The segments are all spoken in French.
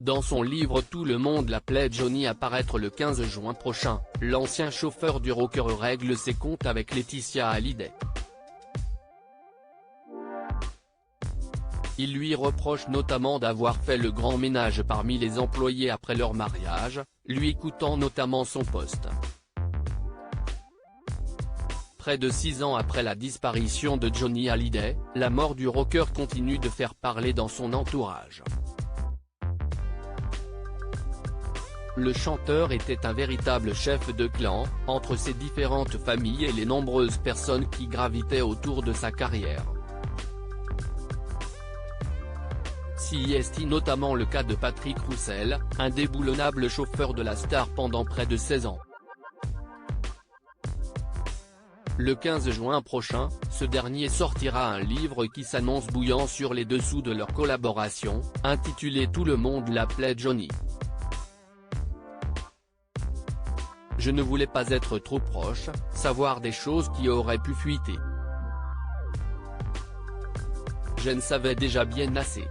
Dans son livre Tout le monde l'appelait Johnny à paraître le 15 juin prochain, l'ancien chauffeur du rocker règle ses comptes avec Laetitia Hallyday. Il lui reproche notamment d'avoir fait le grand ménage parmi les employés après leur mariage, lui coûtant notamment son poste. Près de 6 ans après la disparition de Johnny Hallyday, la mort du rocker continue de faire parler dans son entourage. Le chanteur était un véritable chef de clan, entre ses différentes familles et les nombreuses personnes qui gravitaient autour de sa carrière. C'est notamment le cas de Patrick Roussel, indéboulonnable chauffeur de la star pendant près de 16 ans. Le 15 juin prochain, ce dernier sortira un livre qui s'annonce bouillant sur les dessous de leur collaboration, intitulé Tout le monde l'appelait Johnny. Je ne voulais pas être trop proche, savoir des choses qui auraient pu fuiter. Je ne savais déjà bien assez.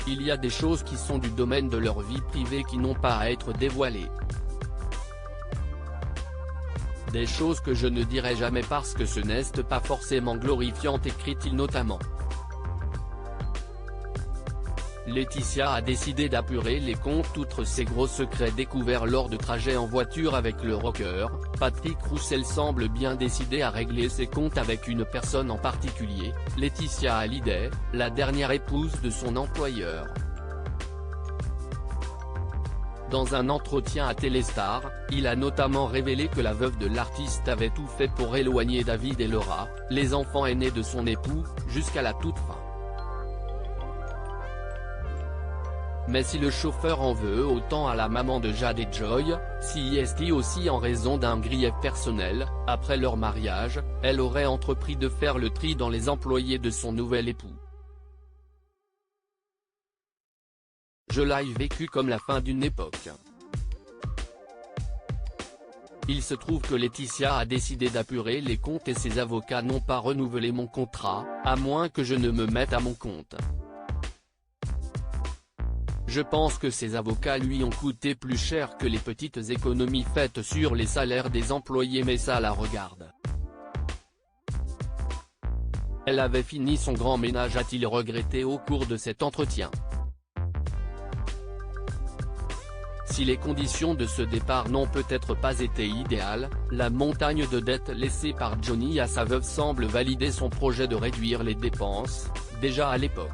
Il y a des choses qui sont du domaine de leur vie privée qui n'ont pas à être dévoilées. Des choses que je ne dirai jamais parce que ce n'est pas forcément glorifiant, écrit-il notamment. Laetitia a décidé d'apurer les comptes outre ses gros secrets découverts lors de trajets en voiture avec le rocker. Patrick Roussel semble bien décidé à régler ses comptes avec une personne en particulier, Laetitia Hallyday, la dernière épouse de son employeur. Dans un entretien à Téléstar, il a notamment révélé que la veuve de l'artiste avait tout fait pour éloigner David et Laura, les enfants aînés de son époux, jusqu'à la toute fin. Mais si le chauffeur en veut autant à la maman de Jade et Joy, c'est aussi en raison d'un grief personnel. Après leur mariage, elle aurait entrepris de faire le tri dans les employés de son nouvel époux. Je l'ai vécu comme la fin d'une époque. Il se trouve que Laetitia a décidé d'apurer les comptes et ses avocats n'ont pas renouvelé mon contrat, à moins que je ne me mette à mon compte. Je pense que ces avocats lui ont coûté plus cher que les petites économies faites sur les salaires des employés, mais ça la regarde. Elle avait fini son grand ménage, a-t-il regretté au cours de cet entretien. Si les conditions de ce départ n'ont peut-être pas été idéales, la montagne de dettes laissée par Johnny à sa veuve semble valider son projet de réduire les dépenses, déjà à l'époque.